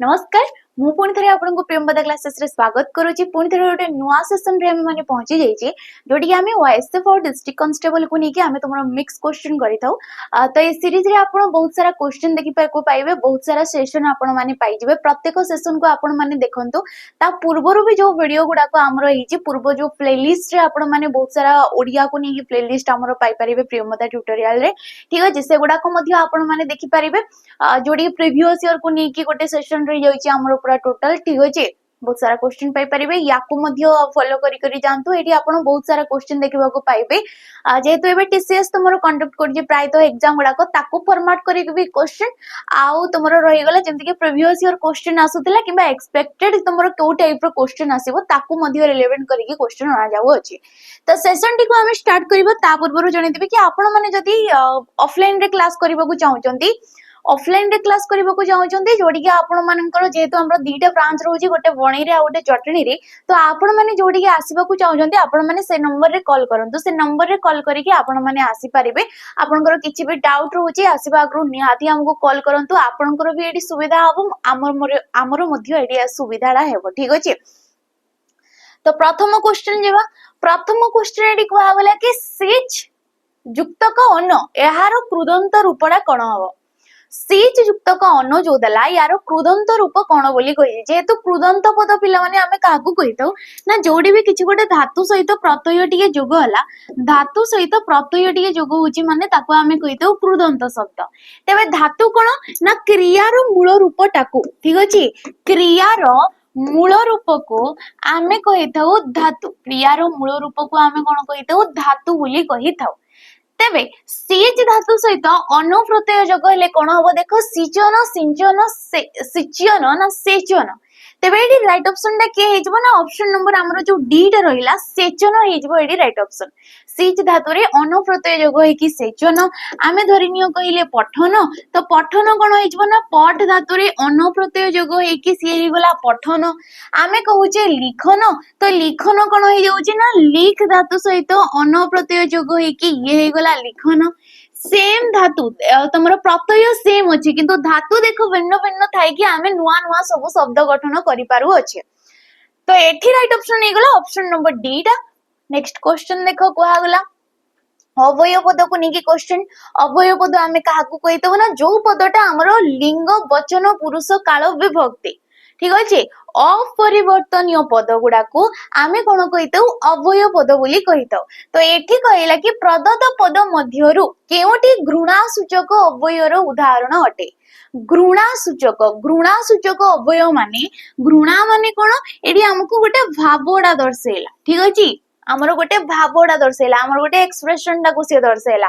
नमस्कार मु पुणी थे आपको प्रेमपदा क्लासेस रे स्वागत करुच्ची पुणी थे गोटे नुआ सेसन रे आमे माने पहुंची जाइए जोटी आमे ओएसएफ और डिस्ट्रिक्ट कांस्टेबल को लेके आमे तुमरा मिक्स क्वेश्चन करिथाउ तो ये सीरीज रे आपण बहुत सारा क्वेश्चन देखि को पाइबे बहुत सारा सेशन आपण माने पाइ जिवे प्रत्येक सेशन को आपण माने देखंतु ता पूर्वरु भी जो वीडियो गुडा को हमरो हिची पूर्व जो प्लेलिस्ट रे आपण माने बहुत सारा ओडिया को लेके प्लेलिस्ट हमरो पाइ परिबे प्रेमपदा ट्यूटोरियल रे ठीक है से गुडा को मध्य आपण माने देखि परिबे जोडी प्रीवियस ईयर को लेके गोटे सेशन रे जाइए हमरो पूरा टोटल ठीक अछि बहुत सारा क्वेश्चन पाई परिबे याकू मध्य फॉलो करी करी जानतु एठी आपण बहुत सारा क्वेश्चन देखिबा को पाइबे जेहेतु एबे टीसीएस तमरो कंडक्ट करजे प्राय तो एग्जाम गुडा को ताकू फॉर्मेट करी भी क्वेश्चन आउ तमरो रहि गला जेंति के प्रीवियस ईयर क्वेश्चन आसुतिला किबा एक्सपेक्टेड तमरो को टाइप रो क्वेश्चन आसीबो ताकू मध्य रिलेवेंट करी के क्वेश्चन आ जाउ अछि तो सेशन टी को हम स्टार्ट करबो ता पूर्व जणे देबे कि आपण माने जदी ऑफलाइन रे क्लास करबा को चाहउचंती ऑफलाइन रे क्लास करबा को चाहउचंती जोडी के आपण मानकर जेहेतु हमरा दीटा ब्रांच रहउची गोटे वणी रे आ गोटे चटणी रे तो आपण माने जोडी के आसीबा को चाहउचंती आपण माने से नंबर रे कॉल करंतु से नंबर रे कॉल करी के आपण माने आसी परिबे आपनकर किछि भी डाउट रहउची आसीबा अग्रो निहाती हमको कॉल करंतु आपनकर भी एडी सुविधा हबो हमर मध्य एडी सुविधाडा हेबो ठीक अछि तो प्रथम क्वेश्चन जेबा प्रथम क्वेश्चन एडी कहवा गला कि सिच युक्तक अन्न एहार कृदंत रूपडा कोन हबो सिच युक्तक अन्न जो दला यार कृदंत रूप कोन बोली कहि जेहेतु कृदंत पद पिला माने आमे काहकु कहितौ ना जोडी भी किछि गोटे धातु सहित प्रत्यय टिके जोग हला धातु सहित प्रत्यय टिके जोग होची माने ताको आमे कहितौ कृदंत शब्द तेबे धातु कोन ना क्रियार मूल रूपटाकू ठीक अछि क्रियार मूल रूप को आमे कहिथाउ धातु क्रियार मूल रूप को आमे कोन कहिथाउ धातु बोली कहिथाउ तेबे सिच धातु सहित अनु प्रत्यय जोग हेले कोन हबो देखो सिचन सिंचन सिचन ना सेचन तेबे एडी राइट ऑप्शन टा के हेजबो ना ऑप्शन नंबर हमरो जो डी टा रहिला सेचन हेजबो एडी राइट ऑप्शन सिच धातु रे अनु प्रत्यय जोग हे कि सेचन आमे धरिनियो कहिले पठन तो पठन कोन हेजबो ना पठ धातु रे अनु प्रत्यय जोग हे कि सी हे गला पठन आमे कहूचे लिखन तो लिखन कोन हे जाउची ना लिख धातु सहित अनु प्रत्यय जोग हे कि ये हे गला लिखन सेम धातु तमरो प्रत्यय सेम अछि किंतु धातु देखो भिन्न भिन्न थाई कि आमे नुआ नुआ सब शब्द गठन करि पारु अछि तो एठी राइट ऑप्शन हे गला ऑप्शन नंबर डी टा नेक्स्ट क्वेश्चन देखो कोहा गला अवयव पद को निकी क्वेश्चन अवयव पद आमे काहाकू कहितो ना जो पदटा हमरो लिंग वचन पुरुष काल विभक्ति ठीक अछि अपरिवर्तनीय पद गुडा को आमे कोन कहितो अवयव पद बोली कहितो तो एठी कहिला कि प्रदत्त पद मध्यरु केउटी घृणा सूचक अवयवर उदाहरण अटे घृणा सूचक अवयव माने घृणा माने कोन एडी हमकु गोटे भावडा दर्शेला ठीक अछि हमर गोटे भावडा दर्शेला हमर गोटे एक्सप्रेशन टा को से दर्शेला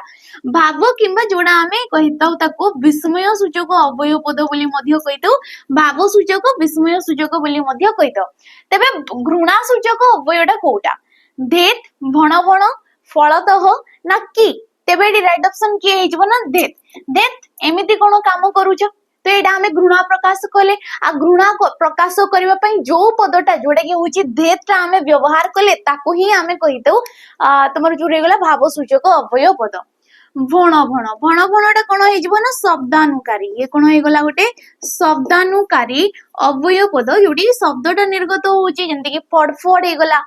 भाव किंबा जोडा आमे कहिताउ ताको विस्मय सूचक अवयव पद बोली मध्य कहिताउ भाव सूचक विस्मय सूचक बोली मध्य कहिताउ तबे घृणा सूचक अवयवडा कोटा धेत भण भण फलतः ना की तबे राइट ऑप्शन की हेजबो ना धेत एमिति कोन काम करूछ तो एटा हमें घृणा प्रकाश कले आ घृणा प्रकाश करबा पई जो पदटा जोडा के होची धेतटा हमें व्यवहार कले ताको ही हमें कहितौ तमर जो रेगला भाव सूचक अवयव पद भण भण भण भणटा कोन हेजबो ना शब्दानुकारी ये कोन हे गला गोटे शब्दानुकारी अवयव पद जोडी शब्दटा निर्गत होची जंती कि फडफड हे गला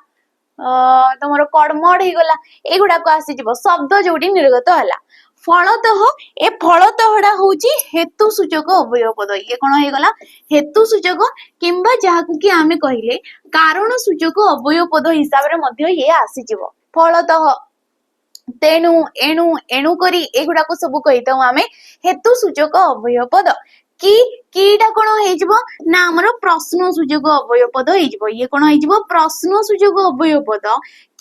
तमर कड़मड हे गला एगुडा को आसी जिवो शब्द जोडी निर्गत हला फलतः ए फलतःडा होची हेतु सूचक अवयव पद ये कोन हे गला हेतु सूचक किंबा जाहाकु कि आमे कहिले कारण सूचक अवयव पद हिसाब रे मध्य ये आसी जिवो फलतः तेनु एणु एणु करी एगुडा को सब कहितौ आमे हेतु सूचक अवयव पद कीटा कोन हेजबो ना हमरो प्रश्न सूचक अवयव पद हेजबो ये कोन हेजबो प्रश्न सूचक अवयव पद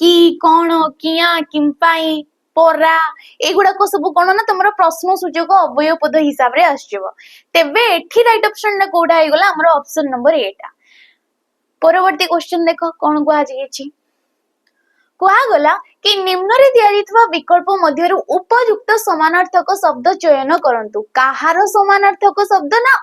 की कोन किया किंपाई परा एगुडा को सब कोन ना तमरो प्रश्न सूचक अवयव पद हिसाब रे आछिबो तेबे एठी राइट ऑप्शन ना कोडा हे गला हमरो ऑप्शन नंबर 8 परवर्ती क्वेश्चन देखो कोन को आज गेछि कोहा गला कि निम्न रे दिया जितवा विकल्प मध्यरु उपयुक्त समानार्थक शब्द चयन करंतु काहार समानार्थक शब्द ना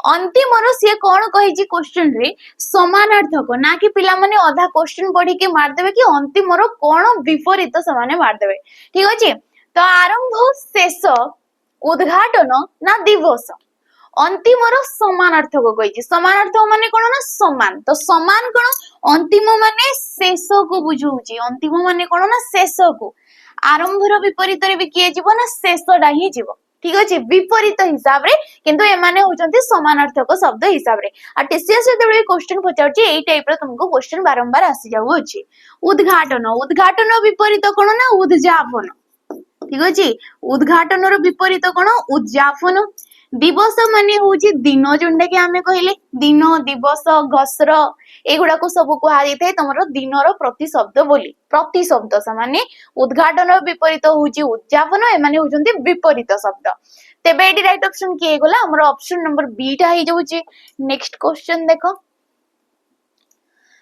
अंतिमर से कौन कही क्वेश्चन रे समानार्थक ना कि पिला माने अधा क्वेश्चन पढ़ी के मार देबे कि अंतिमर कौन विपरीत समाने मार देबे ठीक अछि तो आरंभ शेष उद्घाटन ना दिवस अंतिम समानार्थक कही समानार्थक माने कौन ना समान तो समान कौन अंतिम माने शेष को बुझाऊँ अंतिम माने कौन ना शेष को आरंभर विपरीत भी किए जीव ना शेषटा ही जीव ठीक अच्छे विपरीत हिसाब रे किंतु एमाने होचंती समानार्थक शब्द हिसाब रे आ टीसीएस जेतबे क्वेश्चन पचाउची एई टाइप रो तुमको क्वेश्चन बारंबार आसी जाउ अछि उद्घाटन उद्घाटन विपरीत कोन ना उद्यापन ठीक अछि उद्घाटन रो विपरीत कोन उद्यापन दिवस माने होची दिन जोंडा के आमे कहिले दिन दिवस घसर एगुडा को सब कुहा जाइथाय तमरो दिनर प्रतिशब्द बोली प्रतिशब्द सामान्य उद्घाटन विपरीत होची उद्यापन ए माने होचंती विपरीत शब्द तेबे एडी राइट ऑप्शन किए गला हमर ऑप्शन नंबर बी टा ही जाउची नेक्स्ट क्वेश्चन देखो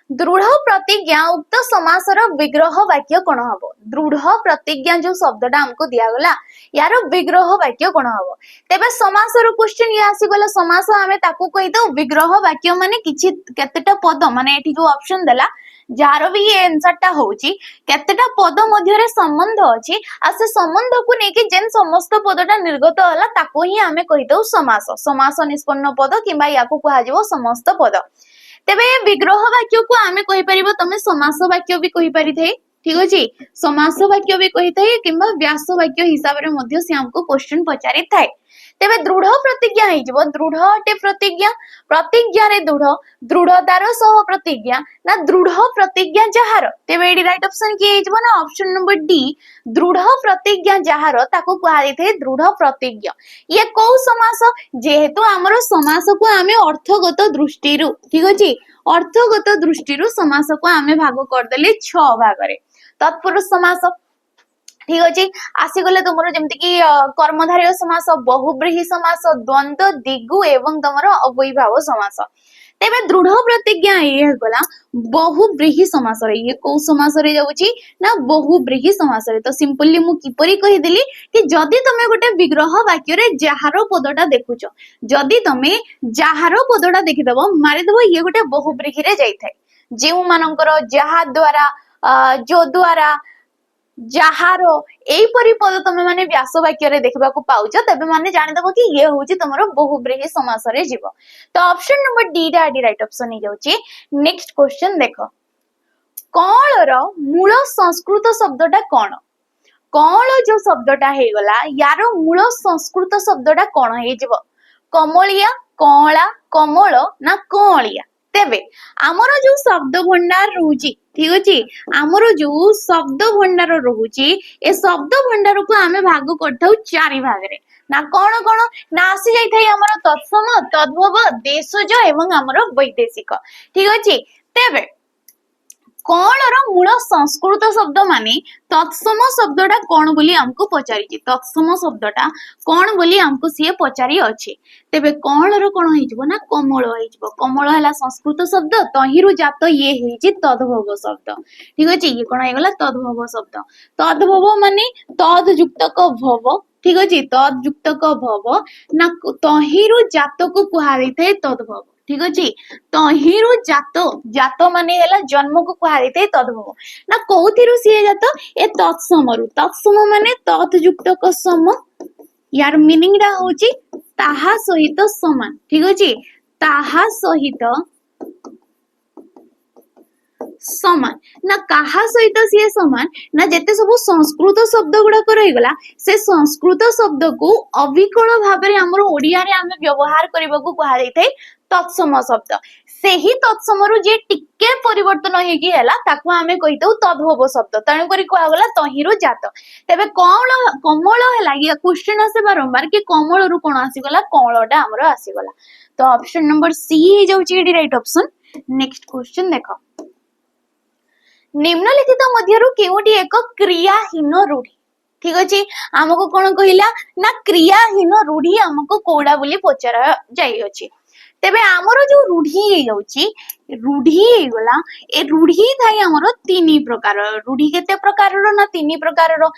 दृढ़ प्रतिज्ञा उक्त समासर विग्रह वाक्य कोन हबो दृढ़ प्रतिज्ञा जो शब्दटा हमको दिया गला यार विग्रह वाक्य कोन हबो तेबे समासर क्वेश्चन ये आसी गला समास हमें ताको कहि दो विग्रह वाक्य माने किछि केतेटा पद माने एठी जो ऑप्शन देला जार भी ये आंसर टा होची केतेटा पद मध्य रे संबंध अछि आ से संबंध को नेकी जेन समस्त पदटा निर्गत होला ताको ही हमें कहि दो समास समास निष्पन्न पद किबा याको कहा जिवो समस्त पद तेबे विग्रह वाक्य को आमे कहि परिबो तमे समास वाक्य भी कहि परिथे ठीक अछि समास वाक्य भी कहि थाए किबा व्यास वाक्य हिसाब रे मध्ये से हमको क्वेश्चन पचारि थाए तेबे दृढ़ प्रतिज्ञा हे जबो दृढ़ अटे प्रतिज्ञा प्रतिज्ञा रे दृढ़ दृढ़तार सह प्रतिज्ञा ना दृढ़ प्रतिज्ञा जहार तेबे एडी राइट ऑप्शन की हे जबो ना ऑप्शन नंबर डी दृढ़ प्रतिज्ञा जहार ताको कहा जायथे दृढ़ प्रतिज्ञा ये को समास जेहेतु हमरो समास को आमे अर्थगत दृष्टि रु ठीक अछि अर्थगत दृष्टि रु समास को आमे भाग कर देले 6 भाग रे तत्पुरुष समास ठीक अछि आसी गले तुमरो जेमति कि कर्मधारय समास बहुब्रीहि समास द्वंद्व दिगु एवं तुमरो अव्ययभाव समास तेबे दृढ़ प्रतिज्ञा ये गला बहुब्रीहि समास रे ये को समास रे जाउची ना बहुब्रीहि समास रे तो सिंपली मु किपरि कहि देली कि जदी तमे गोटे विग्रह वाक्य रे जहार पदटा देखुचो जदी तमे जहार पदटा देखि देबो मारि देबो ये गोटे बहुब्रीहि रे जाई थाए जेउ मानकर जहा द्वारा जो द्वारा जहारो एई परि पद तमे माने व्यास वाक्य रे देखबा को पाउछ तबे माने जानि दबो कि ये होची तमरो बहुब्रीहि समास रे जीवो तो ऑप्शन नंबर डी रा डी राइट ऑप्शन ही जाउची नेक्स्ट क्वेश्चन देखो कौलर मूल संस्कृत शब्दटा कोन कौल जो शब्दटा हे गला यार मूल संस्कृत शब्दटा कोन हे जीवो कमलिया कौला कमल ना कौलिया तेबे आमर जो शब्द भंडार रहूची ठीक अछि आमर जो शब्द भंडार रहूची ए शब्द भंडार को आमे भाग करथौ 4 भाग रे ना कोन कोन ना आसी जाई थाई हमर तत्सम तद्भव देशज एवं हमर वैदेशिक ठीक अछि तेबे कौलर मूल संस्कृत शब्द माने तत्सम शब्दटा कोन बोली हमको पचारि तत्सम शब्दटा कोन बोली हमको सिए पचारि अछि तेबे कौलर कोन होई जबो ना कमल होई जबो कमल हला संस्कृत शब्द तहिरु जात ये हेछि तद्भव शब्द ठीक अछि ये कोन हेगला तद्भव शब्द तद्भव माने तद युक्तक भव ठीक अछि तद युक्तक भव ना तहिरु जात को कुहा दैथे तद्भव ठीक अछि तहिरु जात जात माने हला जन्म को कुहा दैथे तद्भव ना कोथिरु सिए जात ए तत्सम माने तत् युक्तक सम यार मीनिंग रा होची ताहा सहित समान ठीक अछि ताहा सहित समान ना काहा सहित सी समान ना जेते सब संस्कृत शब्द गुड़ाक रहीगला से संस्कृत शब्द को अविकल भाव में हमर ओडिया रे आमे व्यवहार करबा को कहा जाय तत्सम शब्द सेही तत्सम रु जे टिके परिवर्तन हेकी हैला ताको आमे कहितौ तद्भव शब्द तण करी कहा गला तहिरु जात तबे कमल हैला ये क्वेश्चन आसे बारंबार कि कमल रु कोन आसी गला कमलटा हमर आसी गला तो ऑप्शन नंबर सी हे जाउची एडी राइट ऑप्शन नेक्स्ट क्वेश्चन देखो निम्नलिखित मध्यरु केउटी एक क्रियाहीन रूढ़ी ठीक अछि हमको कोन कहिला ना क्रियाहीन रूढ़ी हमको कोडा बोली पचरा जाई अछि तेबे हमरो जो रूढ़ी हे जाउची रूढ़ी हे गला ए रूढ़ी थाई हमरो तीन प्रकार रूढ़ी केते प्रकार रो ना तीन प्रकार रो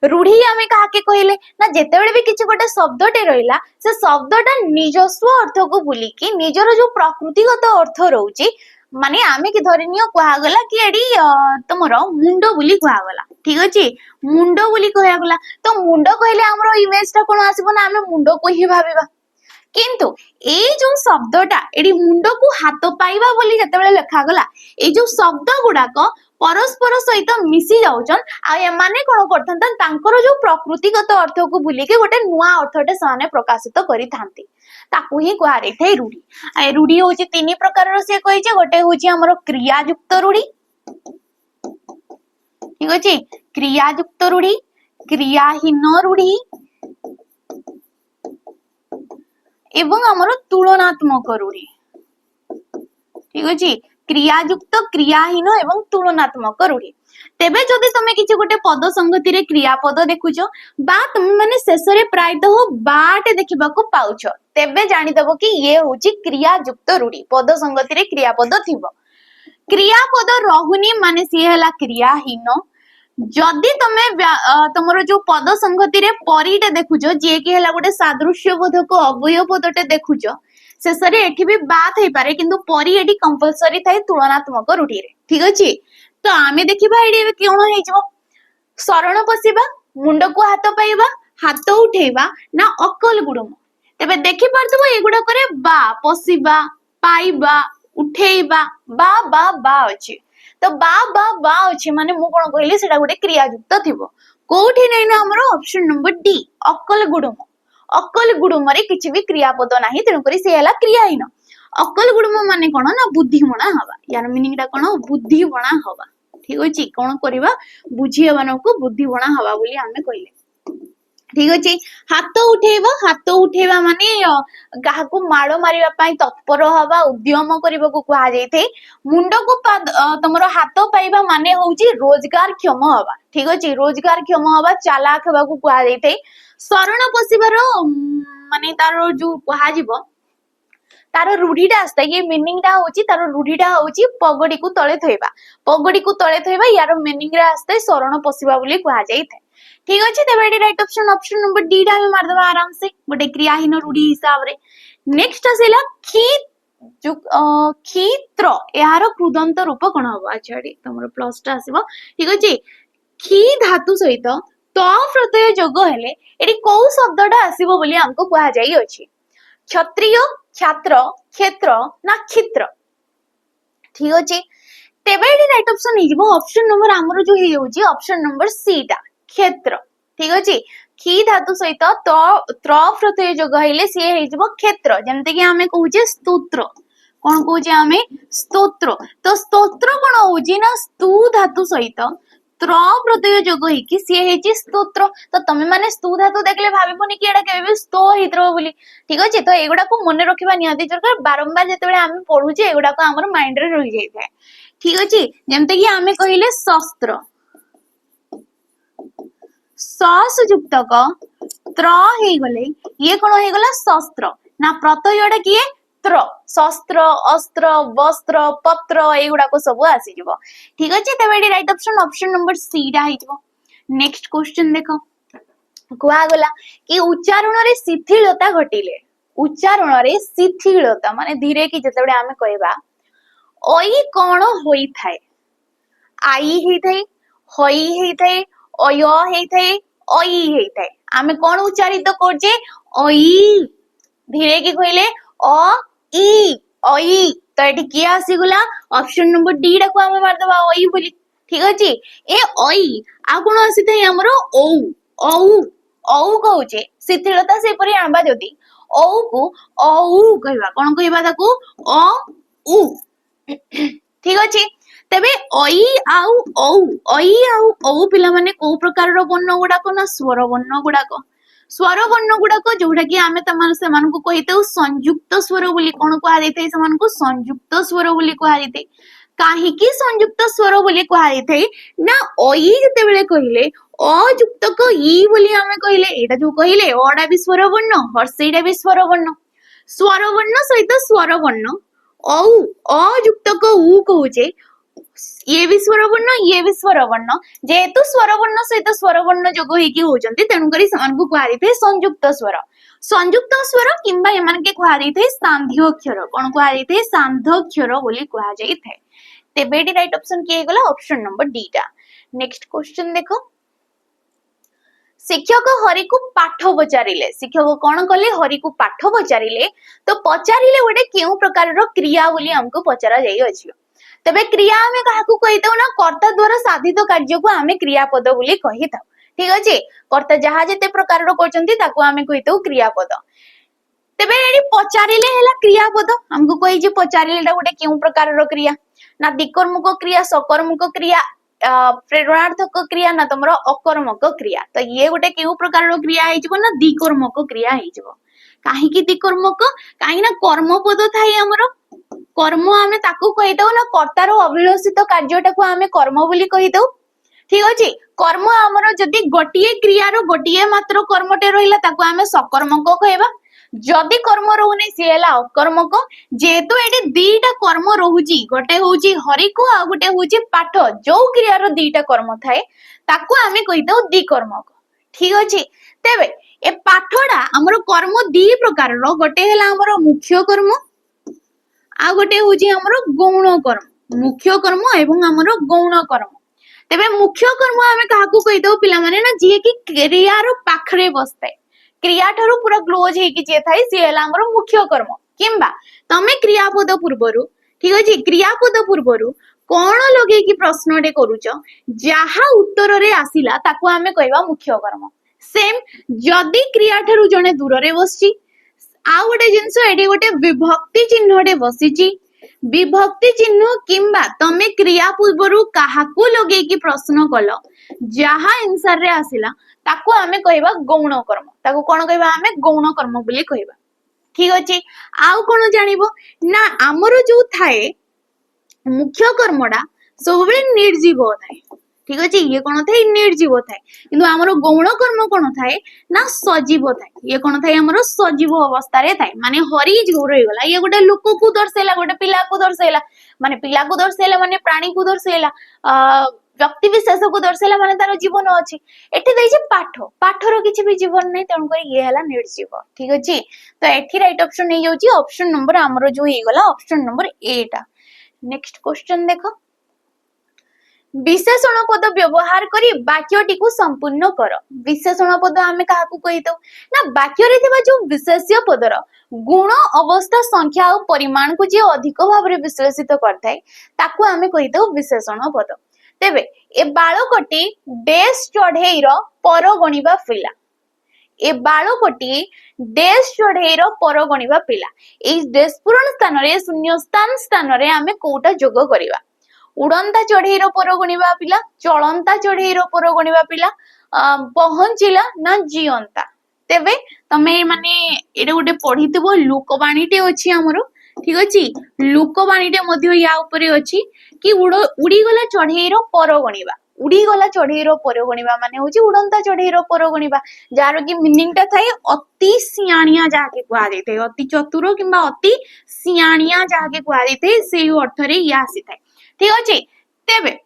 रूढ़ी हमें कहा के कहले ना जेतेबेले भी किछि गोटे शब्दटे रहिला से शब्दटा निजस्व अर्थ को भूली कि निजर जो प्रकृतिगत अर्थ रहउची माने आमे कि धरिनियो कहा गला कि एडी तमरो मुंडो बोली कहा गला ठीक अछि मुंडो बोली कहा गला तो मुंडो कहले हमरो इमेज ता कोन आसीबो ना आमे मुंडो को ही भाबीबा किंतु ए जो शब्दटा एडी मुंड को हाथ पाइबा बोली जतेबेले लेखा गला ए जो शब्द गुडाक परस्पर सहित मिसी जाउछन आ एमाने कोन करथन तांकर जो प्रकृतिगत अर्थ को भूली के गोटे नुआ अर्थटे साने प्रकाशित करि थांती ताकू ही कुआरे थे रूढ़ी आ रूढ़ी होची तीन प्रकार रो से कहि जे गोटे होची हमर क्रियायुक्त रूढ़ी ठीक अछि क्रियायुक्त रूढ़ी क्रियाहीन रूढ़ी एवं हमर तुलनात्मक रूढ़ी ठीक अछि क्रियायुक्त क्रियाहीन एवं तुलनात्मक रूढ़ी तेबे जदि तमे किछि गोटे पद संगति रे क्रियापद देखुछो बा तमे माने शेष रे प्रायतः बाटे देखिबा को पाउछो तेबे जानि दबो कि ये होची क्रियायुक्त रूढ़ी पद संगति रे क्रियापद थिबो क्रियापद रहुनी माने सी हला क्रियाहीन जदि तमे तमरो जो पद संगति रे परिटे देखुछो जे कि हला गोटे सादृश्य बोधक अवयव पदटे देखुछो शेषरे एठी भी बात हे पारे किंतु परी एठी कंपलसरी थाई तुलनात्मक रूढ़ी रे ठीक अछि तो आमे देखिबा एठी केउन हे जबो शरण पसिबा मुंड को हाथ पाइबा हाथ उठेबा ना अकल गुडम तबे देखि परतबो एगुडा करे बा पसिबा पाइबा उठेबा बा अछि तो बा अछि माने मु कोन कहली सेटा गोटे क्रियायुक्त थिबो कोठी नै ना हमरो ऑप्शन नंबर डी अकल गुडम रे किछि भी क्रियापद नाही तेनु करी से हला क्रियाहीन अकल गुडम माने कोन ना बुद्धिमणा हवा यार मीनिंग टा कोन बुद्धिमणा हवा ठीक अछि कोन करबा बुझियबानो को बुद्धिमणा हवा बोली हमें कहले ठीक अछि हाथ उठेबा माने गाहा को माड़ मारिबा पई तत्पर हवा उद्यम करबा को कहा जायते मुंड को तमरो हाथ पाइबा माने होउची रोजगार क्षम हवा ठीक अछि रोजगार क्षम हवा चालाक हवा को कहा जायते शरण पसिबार माने तारो जो कहा जीवो तार रूढ़ीटा आस्ता ये मीनिंगटा होची तार रूढ़ीटा होची पगड़ी को तळे थोइबा यार मीनिंग रे आस्ते शरण पसिबा बोली कहा जायते ठीक अछि तेबे एडी राइट ऑप्शन नंबर डी टा हम मार देबा आराम से गोटे क्रियाहीन रूढ़ी हिसाब रे नेक्स्ट आसेला जो क्षीत्र यार कृदंत रूप कोन हबो अच्छा एडी तमरो प्लस टा आसीबो ठीक अछि खी धातु सहित त प्रत्यय जोग हेले एडी को शब्दटा आसीबो बोली हमको कहा जाई अछि क्षत्रिय छात्र क्षेत्र ना क्षित्र ठीक अछि तेबे एडी राइट ऑप्शन हिजबो ऑप्शन नंबर हमरो जो हे होची ऑप्शन नंबर सी टा क्षेत्र ठीक अछि खी धातु सहित त्र प्रत्यय जोग हेले से हेजबो क्षेत्र जेमते कि हमें कहूजे स्तोत्र कोन कहूजे हमें स्तोत्र तो स्तोत्र कोन होजी ना स्तु धातु सहित त्र प्रत्यय जोग हे कि से हेची स्तोत्र तो तमे माने स्तु धातु देखले भाबिबोनी कि एडा केबे स्तो हिद्रो बोली ठीक अछि तो एगुडा को मने रखिबा नियति दरकार बारंबार जेतेबेले हम पढुचे एगुडा को हमर माइंड रे रहि जाय ठीक अछि जेमते कि हमें कहिले शस्त्र सस युक्तक त्र हे गले ये कोन हे गला शस्त्र ना प्रत्ययटा किए त्र शस्त्र अस्त्र वस्त्र पत्र एगुडा को सब आसी जिवो ठीक अछि तबे राइट ऑप्शन नंबर सी डा हे जिवो नेक्स्ट क्वेश्चन देखो कुआ गला कि उच्चारण रे शिथिलता घटिले उच्चारण रे शिथिलता माने धीरे कि जतेबे हमें कहबा ओई कोन होई थाए आई हे थाए होई हे थाए अय हे थाए ओई हे थाए आमे कोन उच्चारित करजे ओई धीरे कि कहले अ ई ओई तो एटी की आसी गला ऑप्शन नंबर डी डा को हम मार दबा ओई बोली ठीक अछि ए ओई आ कोन आसी थाए हमरो औ कहूचे शिथिलता से परि आंबा जदी औ को औ कहबा कोन कहबा ताकू अ उ ठीक अछि तेबे ओई आउ औ पिला माने को प्रकार रो वर्ण गुडा को ना स्वर वर्ण गुडा को जोडा कि आमे तमान से मान को कहिते संयुक्त स्वर बोली कोन कहा जायते समान को संयुक्त स्वर बोली कहा जायते काहे कि संयुक्त स्वर बोली कहा जायते ना ओई जते बेले कहिले अयुक्तक ई बोली आमे कहिले एटा जो कहिले ओडा भी स्वर वर्ण हर्षईडा भी स्वर वर्ण सहित स्वर वर्ण औ अयुक्तक उ कहूचे ये भी स्वर वर्ण जेहेतु स्वर वर्ण सहित स्वर वर्ण जोग हेकी होचंती तेनु करी समान को कहा जायते संयुक्त स्वर किंबा एमान के कहा जायते सांध्याक्षर कोन कहा जायते सांध्याक्षर बोली कहा जायते तेबे डी राइट ऑप्शन के गला ऑप्शन नंबर डी टा नेक्स्ट क्वेश्चन देखो शिक्षक हरि को पाठ पचारिले शिक्षक कौन कले हरि को पाठ पचारिले तो पचारिले गोटे केउ प्रकार क्रिया बोली हमको पचरा जाई अछि तबे क्रिया आमे काहाकू कहिताउ ना कर्ता द्वारा साधित कार्य को आमे क्रियापद बोली कहिताउ ठीक अछि कर्ता जहा जेते प्रकार रो करचंती ताको आमे कहिताउ क्रियापद तबे एडी पचारिले हैला क्रियापद हमको कहि जे पचारिलेटा गोटे केउ प्रकार रो क्रिया ना दिकर्मक क्रिया सकर्मक क्रिया प्रेरणार्थक क्रिया ना तमरो अकर्मक क्रिया तो ये गोटे केउ प्रकार रो क्रिया हे जबो ना दिकर्मक क्रिया हे जबो काहे कि दिकर्मक काहे ना कर्मपद थाई हमरो कर्म आमे ताकू कहिताउ ना कर्तार अभिलषित कार्यटा को आमे कर्म बोली कहिताउ ठीक अछि कर्म हमरो जदी गोटिए क्रियारो गोटिए मात्र कर्मटे रहिला ताकू आमे सकर्मक कहबा जदि कर्म रहुने सी हैला अकर्मक जेहेतु एटी दीटा कर्म रहुची गोटे होउची हरि को आ गोटे होउची पाठ जो क्रियार दीटा कर्म थाए ताकू आमे कहिताउ दिकर्मक ठीक अछि तेबे ए पाठडा हमरो कर्म दी प्रकार रो गोटे हैला हमरो मुख्य कर्म आ गोटे होउची हमरो गौण कर्म मुख्य कर्म एवं हमरो गौण कर्म तेबे मुख्य कर्म आमे काहाकू कहिताउ पिला माने ना जे कि क्रियार पाखरे बसताय क्रिया ठारू पूरा क्लोज हेकी जे थाई सी हैला हमरो मुख्य कर्म किंबा तमे क्रियापद पूर्वरु ठीक अछि क्रियापद पूर्वरु कोन लगे कि प्रश्नटे करूछ जहा उत्तर रे आसिला ताको आमे कहबा मुख्य कर्म सेम जदी क्रिया ठारू जने दूर रे बसची आ गोटे जिंस एडी गोटे विभक्ति चिन्हटे बसिची विभक्ति चिन्ह किंबा तमे क्रिया पूर्वरु काहाकू लगे कि प्रश्न कल जहा आंसर रे आसिला ताको आमे कहबा गौण कर्म ताको कोन कहबा आमे गौण कर्म बोली कहबा ठीक अछि आउ कोन जानिबो ना हमरो जो थाए मुख्य कर्मडा सबले निर्जीव थाए ठीक अछि ये कोन थाए निर्जीव थाए किंतु हमरो गौण कर्म कोन थाए ना सजीव थाए ये कोन थाए हमरो सजीव अवस्था रे थाए माने हरि जो रहि गला ये गोटे लोक को दर्शैला गोटे पिला को दर्शैला माने प्राणी को दर्शैला व्यक्ति विशेष को दर्शैला माने तार जीवन अछि एठी दै जे पाठर किछि भी जीवन नै तण कर ये हला निर्जीव ठीक अछि तो एठी राइट ऑप्शन हे जाउची ऑप्शन नंबर हमरो जो हे गला ऑप्शन नंबर 8 नेक्स्ट क्वेश्चन देखो विशेषण पद व्यवहार करी वाक्यटी को संपूर्ण कर विशेषण पद आमे काहाकू कहितो ना वाक्य रे थिबा जो विशेष्य पदर गुण अवस्था संख्या और परिमाण को जे अधिक भाबरे विश्लेषित करथाय ताकू आमे कहितो विशेषण पद तेबे ए बाळकटी डेस चढ़ेईर पर गणिबा पिला ए बाळकटी डेस चढ़ेईर पर गणिबा पिला ए डेस पूर्ण स्थान रे शून्य स्थान रे आमे कोटा जोग करिबा उड़ंता चढ़ेईर पर गणिबा पिला चलंता चढ़ेईर पर गणिबा पिला पहुंचिला ना जियंता तेबे तमे माने एडे गोटे पढितबो लोकवाणीटे अछि हमरो ठीक अछि लोकवाणीटे मध्ये या ऊपर अछि कि उड़ी गला चढ़ेईर पर गणिबा उड़ी गला चढ़ेईर पर गणिबा माने होची उड़ंता चढ़ेईर पर गणिबा जार कि मीनिंग ता थाई अति सियाणिया जाके कुआ देते अति चतुर किंबा अति सियाणिया जाके कुआ देते से अर्थ रे या आसी थाई ठीक अछि तेबे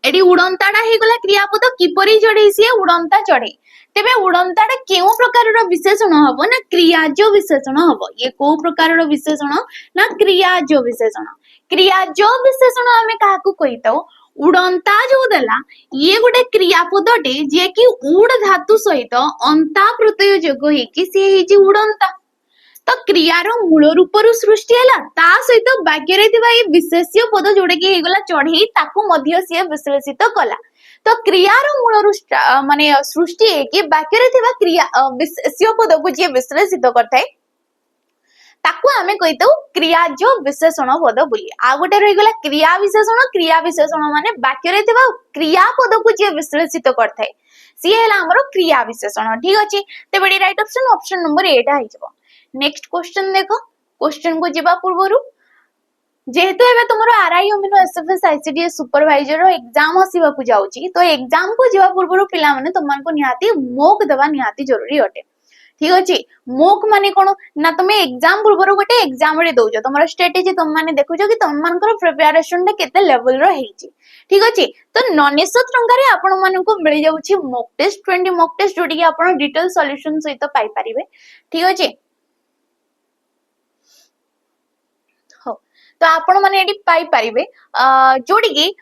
एडी उड़ंताडा हे गला क्रियापद किपरि चढ़ेई से उड़ंता चढ़ेई तेबे उड़ंताडा केउ प्रकार रो विशेषण हबो ना क्रियाज विशेषण हबो ये को प्रकार रो विशेषण ना क्रियाज विशेषण हमें काहाकू कहिताओ उड़ंता जो देला ये गोटे क्रियापदटे जे कि उड़ धातु सहित अंता प्रत्यय जोग हे कि से हे जे उड़ंता तो क्रियार मूल रूपरु सृष्टि हैला ता सहित वाक्य रे थिबा ए विशेष्य पद जोडे कि हेगला चढ़ेई ताकू मध्य से विश्लेषित कला तो क्रियार मूल माने सृष्टि है कि वाक्य रे थिबा क्रिया विशेष्य पद को जे विश्लेषित करथाय ताकू आमे कहितो क्रियाज विशेषण पद बोली आ गोटे रहि गला क्रिया विशेषण माने वाक्य रे थिबा क्रिया पद को जे विश्लेषित करथाय सी हैला हमरो क्रिया विशेषण ठीक अछि तेबे राइट ऑप्शन नंबर 8 आइ जबो नेक्स्ट क्वेश्चन देखो क्वेश्चन को जीवा पूर्वरु जेहेतु एबे तुमरो आरआई ओमिनो एसएफएस आईसीडीएस सुपरवाइजर रो एग्जाम आसीबा को जाउची तो एग्जाम को जीवा पूर्वरु पिला माने तुमन को निहाती मोक दवा निहाती जरूरी अटे ठीक अछि मोक माने कोन ना तुमे एग्जाम पूर्वरु गोटे एग्जाम रे दोजो तुमरो स्ट्रेटजी तुम माने देखुजो कि तुम मानकर प्रिपरेशन रे केते लेवल रो हेची ठीक अछि तो 900 टंका रे आपण मानन को मिल जाउची मोक टेस्ट 20 मोक टेस्ट जोडी कि आपण डिटेल सॉल्यूशन सहित पाई परिबे ठीक अछि तो आपण माने एडी पाई परिबे जोडी की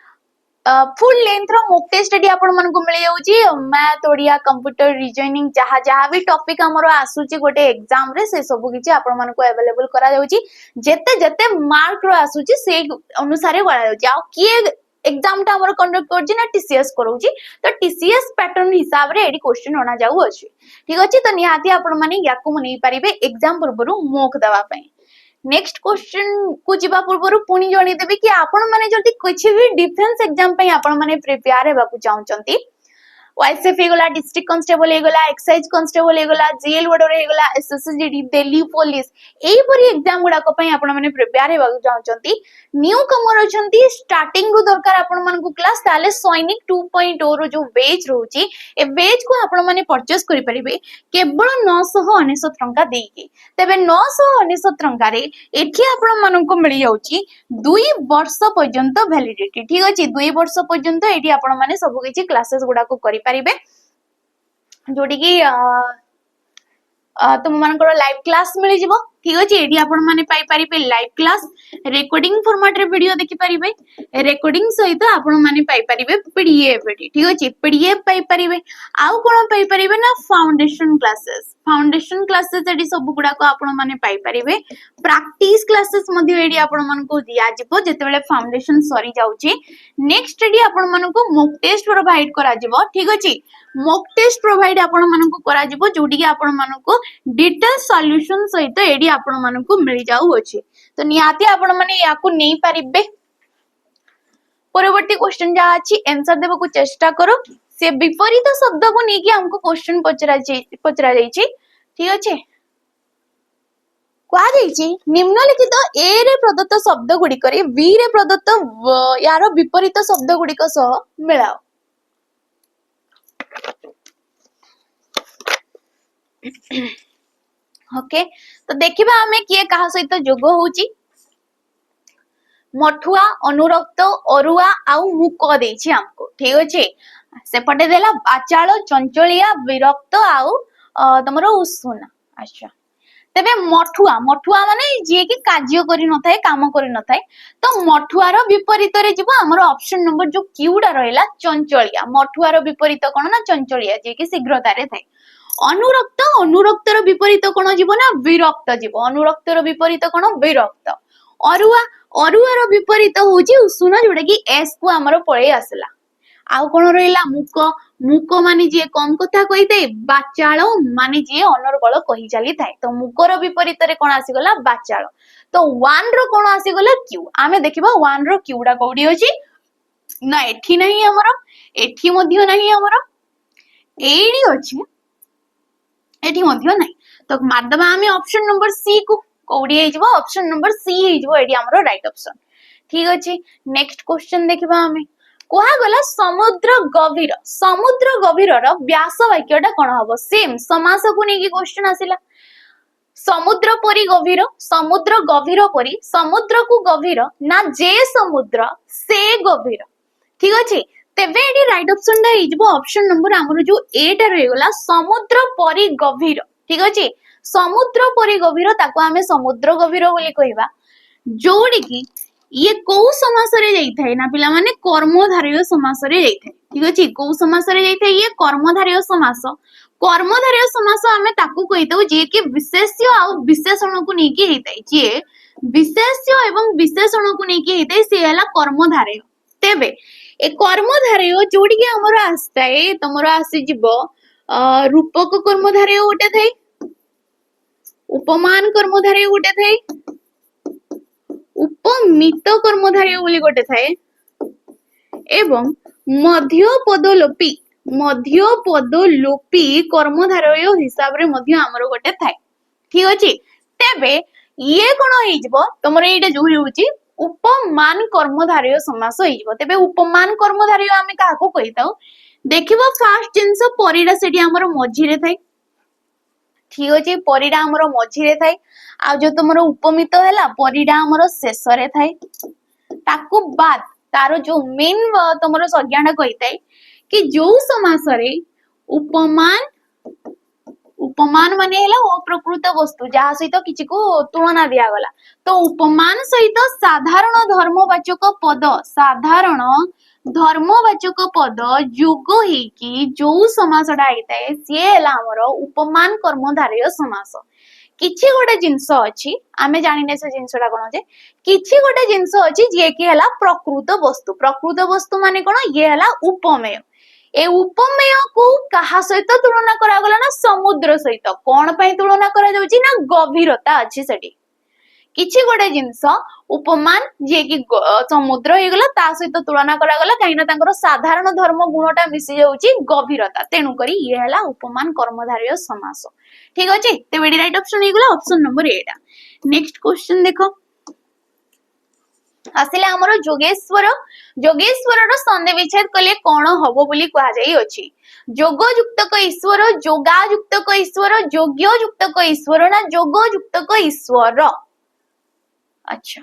फुल लेंथ रो मॉक टेस्ट एडी आपण मन को मिल जाउची मैथ ओडिया कंप्यूटर रीजनिंग जहा जहा भी टॉपिक हमरो आसुची गोटे एग्जाम रे से सब किछि आपण मन को अवेलेबल करा जाउची जेते जेते मार्क रो आसुची से अनुसार गळा जाउची आ किए एग्जाम टा हमरो कंडक्ट करछि ना टीसीएस करूची तो टीसीएस पैटर्न हिसाब रे एडी क्वेश्चन होना जाउ अछि ठीक अछि तो निहाती आपण माने याकू मनै परिबे एग्जाम पूर्वरु मॉक दवा पई नेक्स्ट क्वेश्चन को जीवा पूर्व पुणी जणी देबी कि आपण माने जल्दी कुछ भी डिफेंस एग्जाम पे आपण माने प्रिपेयर हेबा को चाहउचंती वाइसएफ हेगला डिस्ट्रिक्ट कांस्टेबल हेगला एक्साइज कांस्टेबल हेगला जेल वार्डर हेगला एसएसजी दिल्ली पुलिस एई परी एग्जाम गुडा को पई आपण माने प्रिपेयर हेबा को चाहउचंती न्यू कमर अछंती स्टार्टिंग रु दरकार आपण मन को क्लास ताले सैनिक 2.0 रो जो बेच रहउची ए बेच को आपण माने परचेस करि परिबे केवल 999 टंका देकी तबे 999 टंका रे एठी आपण मन को मिल जाउची 2 वर्ष पर्यंत वैलिडिटी ठीक अछि 2 वर्ष पर्यंत एठी आपण माने सब किछि क्लासेस गुडा को करि परिबे जोडी की तुम मानकर लाइव क्लास मिल जिवो ठीक अछि एडी आपण माने पाई परिबे लाइव क्लास रिकॉर्डिंग फॉर्मेट रे वीडियो देखि परिबे रिकॉर्डिंग सहित आपण माने पाई परिबे पीडीएफ एडी ठीक अछि पीडीएफ पाई परिबे आउ कोन पाई परिबे ना फाउंडेशन क्लासेस एडी सब गुडा को आपण माने पाई परिबे प्रैक्टिस क्लासेस मध्ये एडी आपण मन को दिया जिवो जेते बेले फाउंडेशन सरी जाउची नेक्स्ट एडी आपण मन को मॉक टेस्ट प्रोवाइड करा जिवो ठीक अछि मॉक टेस्ट प्रोवाइड आपण मन को करा जिवो जोडी की आपण मन को डिटेल सॉल्यूशन सहित एडी आपण मन को मिल जाउ अछि तो निहाती आपण माने याकू नै परिबे परवर्ती क्वेश्चन जा अछि आंसर देबो को चेष्टा करो से विपरीत शब्द को नै कि हमको क्वेश्चन पचरा जाई छी ठीक अछि क्वा जाई छी निम्नलिखित ए रे प्रदत्त शब्द गुडी करे बी रे प्रदत्त यार विपरीत शब्द गुडी को सह मिलाओ ओके तो देखिबा हमें किए कहा सहित जोग होउची मठुआ अनुरक्त अरुआ आउ मुक देछि हमको ठीक अछि सेपटे देला बाचाळ चंचलिया विरक्त आउ तमरो उसूना अच्छा तबे मठुआ माने जे कि कार्य करि नथाय काम करि नथाय तो मठुआ रो विपरीत रे जिवो हमर ऑप्शन नंबर जो क्यूडा रहला चंचलिया मठुआ रो विपरीत कोन ना चंचलिया जे कि शीघ्रता रे थाय अनुरक्त रो विपरीत कोन जीव ना विरक्त जीव अनुरक्त रो विपरीत कोन विरक्त अरुआ रो विपरीत होची उसूना जोडा कि एस को हमर पळे आसला आउ कोन रहला मुक माने जे कम कथा कहि दे बाचाळ माने जे अनर्गळ कहि चली थाए तो मुक रो विपरीत रे कोन आसी गला बाचाळ तो 1 रो कोन आसी गला क्यू आमे देखिबा 1 रो क्यूडा कोडी होची ना एठी नाही हमर एठी मध्य नाही हमर एडी अछि एठी मध्य नाही तो मारदबा आमे ऑप्शन नंबर सी को कोडी हे जबो ऑप्शन नंबर सी हे जबो एडी हमरो राइट ऑप्शन ठीक अछि नेक्स्ट क्वेश्चन देखिबा हमें कोहा गला समुद्र गभीर रो व्यास वाक्यटा कोन हबो सेम समास को नेकी क्वेश्चन आसिला समुद्र गभीर परी समुद्र को गभीर ना जे समुद्र से गभीर ठीक अछि तेबे एडी राइट ऑप्शन दा हिजबो ऑप्शन नंबर हमरो जो ए टा रहि गला समुद्र परी गभीर ठीक अछि समुद्र परी गभीर ताको हमें समुद्र गभीर बोली कहिबा जोडी की ये को समास रे जाई थाए ना पिला माने कर्मधारय समास रे जाई थाए ठीक अछि को समास रे जाई थाए ये कर्मधारय समास हमें ताकू कहितौ जे कि विशेष्य आ विशेषण को नेकी हेतै जे विशेष्य एवं विशेषण को नेकी हेतै से हला कर्मधारय तेबे ए कर्मधारय जोडी के हमर आस्ताए तमर आसी जिवो रूपक कर्मधारय गोटे थाए उपमान कर्मधारय गोटे थाए उपमित कर्मधारय बोली गोटे थाए एवं मध्य पदलोपी कर्मधारय हिसाब रे मध्य हमर गोटे थाए ठीक अछि तेबे ये कोन होई जबो तमर एटा जो होउची उपमान कर्मधारय समास होई जबो तेबे उपमान कर्मधारय आमे काको कहिताउ देखिबो फर्स्ट जिंस परिडा सेठी हमर मझी रे थाए ठीक अछि परिडा हमर मझी रे थाए आ जो तुमरो उपमित हैला परिडा हमर शेष रे थाए ताकू बाद तारो जो मेन तुमरो संज्ञाना कहिताय कि जो समास रे उपमान माने हैला अप्रकृत वस्तु जहा सहित किछि को तुलना दिया गला तो उपमान सहित साधारण धर्मवाचक धर्मवाचक पद जोग हेकी जो समासटा आइताए सी हैला हमर उपमान कर्मधारय समास किछि गोटे जिंस अछि आमे जानिने से जिंसटा कोन जे किछि गोटे जिंस अछि जे कि हैला प्रकृत वस्तु माने कोन ये हैला उपमेय ए उपमेय को कहा सहित तुलना करा गला ना समुद्र सहित कोन पई तुलना करा जाउची ना गभीरता अछि सेठी किछि गोटे जिंस उपमान जे कि समुद्र हे गला ता सहित तुलना करा गला काइना तांकर साधारण धर्म गुणटा मिसी जाउची गभीरता तेनु करी ये हैला उपमान कर्मधारय समास ठीक अछि ते वेडी राइट ऑप्शन हे गला ऑप्शन नंबर 8 नेक्स्ट क्वेश्चन देखो आसिले हमरो जोगेश्वर रो संधि विच्छेद कले कोन हबो बोली कहा जाई अछि जोग युक्तक ईश्वर जोगा युक्तक ईश्वर जोग्य युक्तक ईश्वर ना जोग युक्तक ईश्वर अच्छा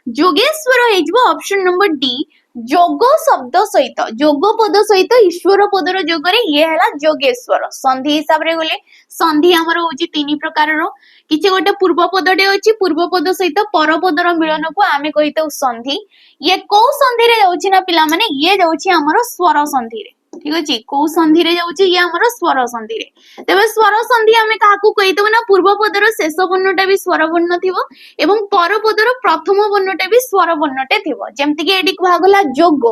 जोगेश्वर हेजबो ऑप्शन नंबर डी जोग शब्द सहित जोग पद सहित ईश्वर पदर जोगरे ये हैला जोगेश्वर संधि हिसाब रे गले संधि हमर होची तीन प्रकार रो किछि गोटे पूर्व पदडे अछि पूर्व पद सहित पर पदर मिलन को आमे कहितौ संधि ये को संधि रे जाउची ना पिला माने ये जाउची हमर स्वर संधि रे ठीक अछि को संधि रे जाउची ये हमर स्वर संधि रे तबे स्वर संधि आमे काहाकू कहितौ ना पूर्व पदर शेष वर्णटा भी स्वर वर्ण थिवो एवं पर पदर प्रथम वर्णटा भी स्वर वर्णटे थिवो जेमति के एडी कहा गला जोग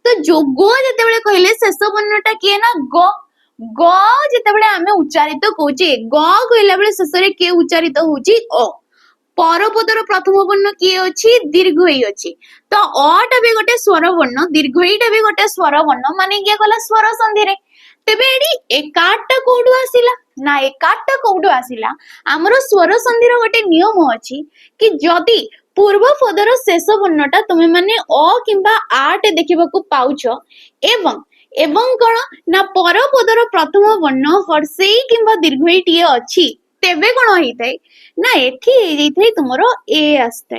तो जोग जेतेबेले कहिले शेष वर्णटा किए ना ग ग जेतेबेले आमे उच्चारित कोचे ग कहिला बेले शेष रे के उच्चारित होची अ परपदर प्रथम वर्ण किए अछि दीर्घई अछि तो अटा भी गोटे स्वर वर्ण दीर्घईटा भी गोटे स्वर वर्ण माने किया गला स्वर संधि रे तेबे एडी एकाटा कोडु आसिला ना एकाटा कोडु आसिला हमरो स्वर संधि रो गोटे नियम अछि कि जदी पूर्व पदर शेष वर्णटा तुमे माने अ किंबा आट देखिबाकू पाउछो एवं एवं कोन ना पर पदर प्रथम वर्ण हर्षई किंबा दीर्घईटी अछि तेबे कोन होइतै ना एठी हे जैथै तुमरो ए आस्ते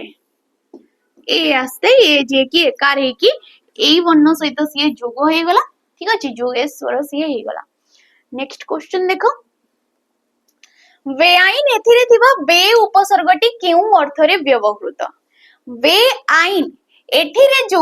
ए जे कि एकार हे कि एई वर्ण सहित सिए जोग हे गला ठीक अछि जोगेश्वर सिए हे गला नेक्स्ट क्वेश्चन देखो बेआईन एथिरे थिबा बे उपसर्गटी केउ अर्थ रे व्यवहृत बेआईन एठिरे जो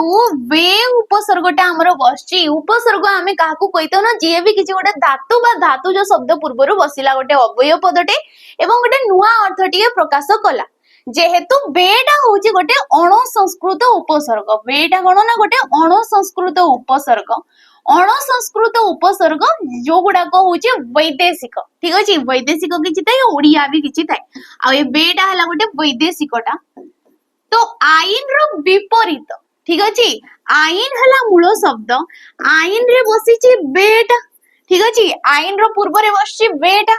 वे उपसर्गटा हमरो बसची उपसर्ग आमे काहाकू कहितो ना जे भी किछि गोटे धातु बा धातु जो शब्द पूर्वरु बसिला गोटे अव्यय पदटे एवं गोटे नुआ अर्थटिए प्रकाश कला जेहेतु बेटा होची गोटे अणसंस्कृत उपसर्ग बेटा कोन ना गोटे अणसंस्कृत उपसर्ग जो गुडा को होची वैदेशिक ठीक अछि वैदेशिक किछि ताई ओडिया भी किछि ताई आ ए बेटा हला गोटे वैदेशिकटा तो आईन रो विपरीत ठीक अछि आईन हला मूल शब्द आईन रे बसिछि बेटा ठीक अछि आईन रो पूर्व रे बसिछि बेटा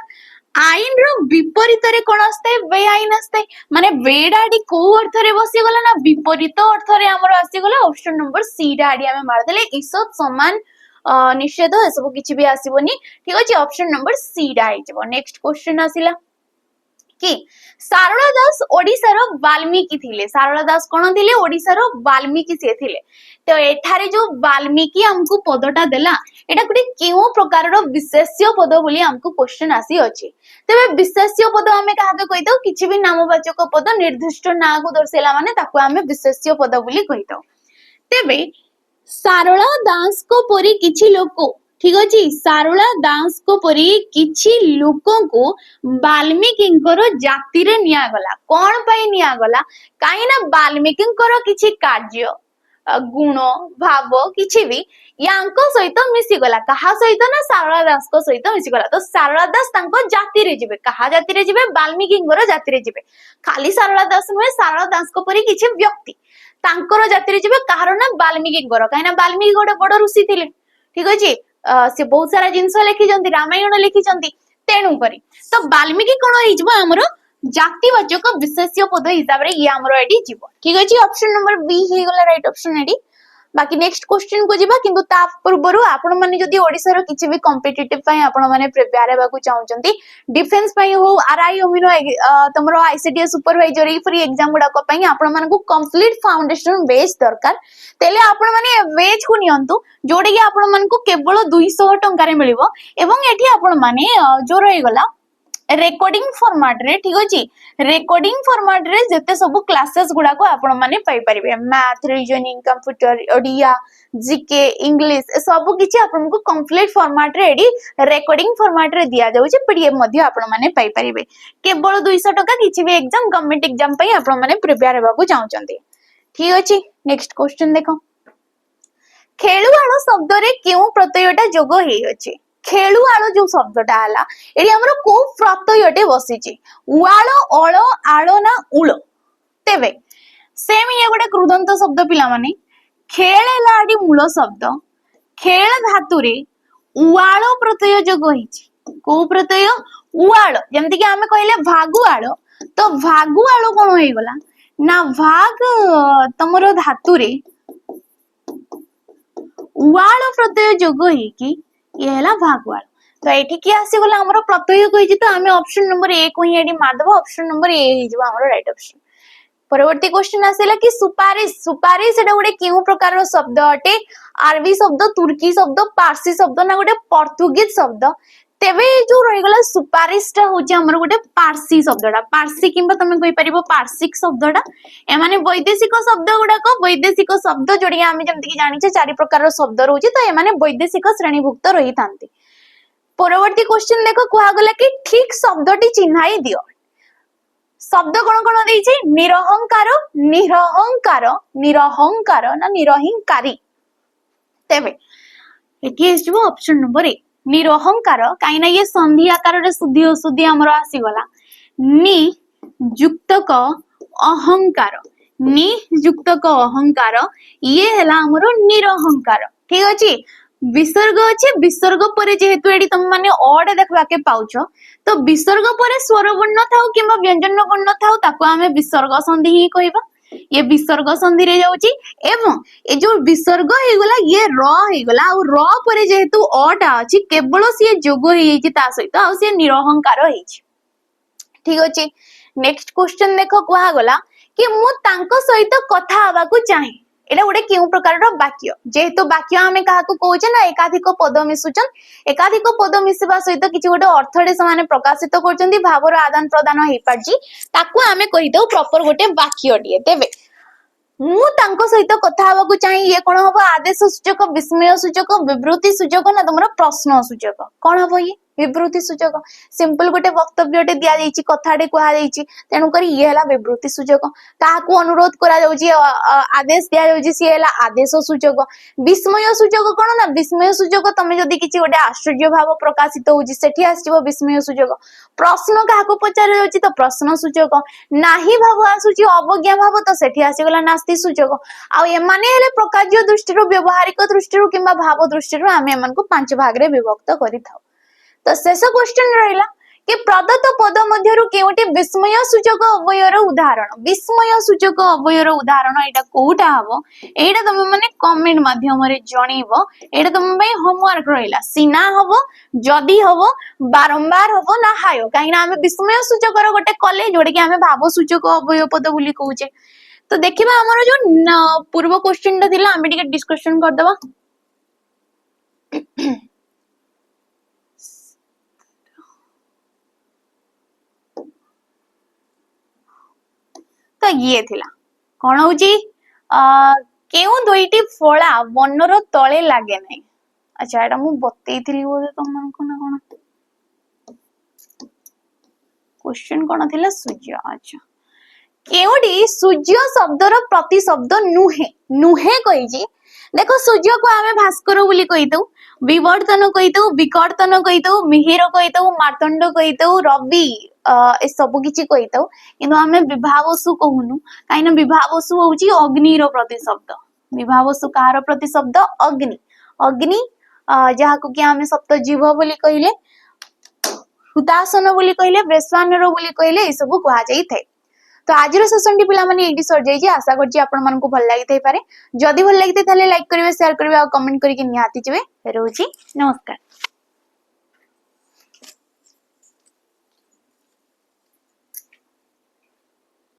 आईन रो विपरीत रे कोन आस्ते बेआईन आस्ते माने बेडाडी को अर्थ रे बसि गला ना विपरीत अर्थ रे हमर आसी गला ऑप्शन नंबर सी डाडी हमें मार देले ईसत समान निषेध ए सब किछि भी आसीबोनी ठीक अछि ऑप्शन नंबर सी डा आइजबो नेक्स्ट क्वेश्चन आसिला कि सारला दास ओडिसा रो वाल्मीकि थिले सारला दास कोन थिले ओडिसा रो वाल्मीकि से थिले तो एठारे जो वाल्मीकि हमको पदटा देला एटा गुटे केउ प्रकार रो विशेष्य पद बोली हमको क्वेश्चन आसी अछि तबे विशेष्य पद हमें काहा कहितो किछि भी नामवाचक पद निर्दिष्ट ना को दर्शेला माने ताको हमें विशेष्य पद बोली कहितो तबे सारला दास को परी किछि लोक ठीक अछि सारला दास को परी किछि लोकों को वाल्मीकिंकर जाति रे निया गला कोन पई निया गला काहे ना वाल्मीकिंकर किछि कार्य गुण भाव किछि भी यांको सहित मिसी गला कहा सहित ना सारला दास को सहित मिसी गला तो सारला दास तांको जाति रे जिवे कहा जाति रे जिवे वाल्मीकिंकर जाति रे जिवे खाली सारला दास नुहे सारला दास को परी किछि व्यक्ति तांकर जाति रे जिवे कहार ना वाल्मीकिंकर काहे ना वाल्मीकि गोटे बड़ ऋषि थिले ठीक अछि से बहुत सारा जिनस लिखी रामायण लिखी तेणु करी तो वाल्मीकि कौन हो हमरो जातिवाचक विशेष्य पद हिसाब रे ये हमरो एडी जीव ठीक अछि ऑप्शन नंबर बी हे गला राइट ऑप्शन एडी बाकी नेक्स्ट क्वेश्चन को जिबा किंतु ता पूर्वरु आपण माने जदी ओडिसा रो किछि भी कॉम्पिटिटिव पई आपण माने प्रिपेयर हेबा को चाहउचंती डिफेंस पई हो आरआई ओमिनो तमरो आईसीडीएस सुपरवाइजरी फ्री एग्जाम गुडा को पई आपण माने को कंप्लीट फाउंडेशन बेस दरकार तेले आपण माने बेच को नियंतु जोडी कि आपण माने को केवल 200 टंका रे मिलिबो एवं एठी आपण माने जो रही गला रेकॉर्डिंग फॉर्मेट रे ठीक अछि रेकॉर्डिंग फॉर्मेट रे जते सब क्लासेस गुडा को आपण माने पाई परिबे math reasoning computer Odia GK English सब किछि आपण को कंप्लीट फॉर्मेट रे एडी रेकॉर्डिंग फॉर्मेट रे दिया जाउ छै पीडीएफ मध्ये आपण माने पाई परिबे केवल 200 टका किछि भी एग्जाम गवर्नमेंट एग्जाम पई आपण माने प्रिपेयर हेबा को चाहउचंती ठीक अछि नेक्स्ट क्वेश्चन देखो खेलुआलो शब्द रे केउ प्रत्ययटा जोग हेइ अछि खेलुआलो जो शब्दटा हला एडी हमरो को प्रत्ययटे बसिछि उआलो अळो आळो ना उळो तेबे सेम ये गोटे कृदंत शब्द पिला माने खेळेला एडी मूल शब्द खेळ धातु रे उआलो प्रत्यय जोग होइछि को प्रत्यय उआलो जेमति कि हमें कहले भागुआलो तो भागुआलो कोन होई गला ना भाग तमरो धातु रे उआलो प्रत्यय जोग होई कि ये हला भागुआल तो एठी की आसी गला हमरो प्रत्यय कहि तो हमें ऑप्शन नंबर 1 को ही एडी मार देबो ऑप्शन नंबर ए हि जबो हमरो राइट ऑप्शन परवर्ती क्वेश्चन आसेला कि सुपारिश सुपारिश एटा गोटे केउ प्रकार शब्द अटे अरबी शब्द तुर्की शब्द पारसी शब्द ना गोटे पोर्तुगीज शब्द तेबे जो रहि गला सुपारिशटा होचे हमरो गोटे पारसी शब्दटा पारसी किंबा तमे कहि परिबो पारसिक शब्दटा ए माने वैदेशिक शब्द गुडा को वैदेशिक शब्द जोडी आमे जेमति कि जानि छे चारि प्रकार शब्द रहउची तो ए माने वैदेशिक श्रेणीभुक्त रहि थांती परवर्ती क्वेश्चन देखो कुहा गला कि ठीक शब्दटी चिन्हाई दियो शब्द कोन देई छै निरहंकार निरहंकार निरहंकार ना निरहिंकारी तेबे एठी आसीबो ऑप्शन नंबर 1 निरहंकार काई ना ये संधि आकार रे सुधि सुधि हमरो आसी गला नि युक्तक अहंकार नि युक्तक अहंकार ये हला हमरो निरहंकार ठीक अछि विसर्ग अछि विसर्ग परे जेहेतु एडी तुम माने ओड देखबा के पाउछो तो विसर्ग परे स्वर वर्ण थाउ किबा व्यंजन वर्ण थाउ ताको हमें विसर्ग संधि ही कहबा ये विसर्ग संधि रे जाउची एवं ए जो विसर्ग हे गला ये र हे गला और र परे जेहेतु ओटा अछि केवल से जोग हे छि ता सहित आ से निरहंकार हे छि ठीक अछि नेक्स्ट क्वेश्चन देखो कुहा गला कि मु तांको सहित कथा हवा को चाहे एटा गोटे केउ प्रकार वाक्य जेहेतु वाक्य आमे काहाको कहउचे ना एकाधिक पद मिसुचन एकाधिक पद मिसबा सहित किछि गोटे अर्थडे समान प्रकाशित करचंती भावर आदान प्रदान हेइ पारजी ताकू आमे कहि दउ प्रॉपर गोटे वाक्य दिए तेबे मु तांको सहित कथा हवा चाहे ये कोन हबो आदेश सूचक विस्मय सूचक विवृति सूचक ना तुमरा प्रश्न सूचक कोन हबो ये विवृति सूचक सिंपल गोटे वक्तव्यटे दिया जाईची कथाटे कुहा जाईची तेनु करी ये हला विवृति सूचक काहाकू अनुरोध करा जाउची आदेश दिया जाउची से हला आदेश सूचक विस्मय सूचक कोन ना विस्मय सूचक तमे जदी किछि गोटे आश्चर्य भाव प्रकाशित होउची सेठी आसीबो विस्मय सूचक प्रश्न काहाकू पचार जाउची तो प्रश्न सूचक नाही भाव आसुची अवज्ञा भाव तो सेठी आसी गला नास्ति सूचक आ ए माने हेले प्रकार्य दृष्टिरो व्यवहारिक दृष्टिरो किंबा भाव दृष्टिरो आमे एमन को पांच भाग रे विभक्त करि थाउ तो शेष क्वेश्चन रहिला कि प्रदत्त पद मध्यरु केउटी विस्मय सूचक अवयर उदाहरण विस्मय सूचक अवयर उदाहरण एटा कोउटा हबो एटा तुम माने कमेंट माध्यम रे जणीबो एटा तुम पई होमवर्क रहिला सिना हबो जदी हबो बारंबार हबो ना हायो काहे ना हमें विस्मय सूचक रो गोटे कॉलेज जोडे कि हमें भाव सूचक अवय पद बोली कहूचे तो देखिबा हमर जो पूर्व क्वेश्चन ता थिला हमें टिके डिस्कशन कर देबा तो ये थिला कोन होची केउ दुईटी फळा वनर तळे लागे नै अच्छा एटा मु बतेई थिली बोले तमन को ना कोन क्वेश्चन कोन थिला सूर्य अच्छा केउडी सूर्य शब्दर प्रति शब्द नुहे नुहे कहिजी देखो सूर्य को आमे भास्कर बोली कहितौ विवर्तन कहितौ विकर्तन कहितौ मिहिर कहितौ मार्तंड कहितौ रवि ए सब किछि कहितौ किंतु आमे विभावसु कहूनु काइना विभावसु होउची अग्नि रो प्रति शब्द विभावसु कार प्रति शब्द अग्नि अग्नि जहा को कि आमे सप्त जीव बोली कहिले हुतासन बोली कहिले वैश्वानर बोली कहिले ए सब कहा जाई थे तो आज सेशन टी पिला माने एडी सर जाई जे आशा करछि आपण मन को भल लागि थई पारे जदी भल लागि थाले लाइक करिवे शेयर करिवे आ कमेंट करिके निहाती जिवे रहउची नमस्कार।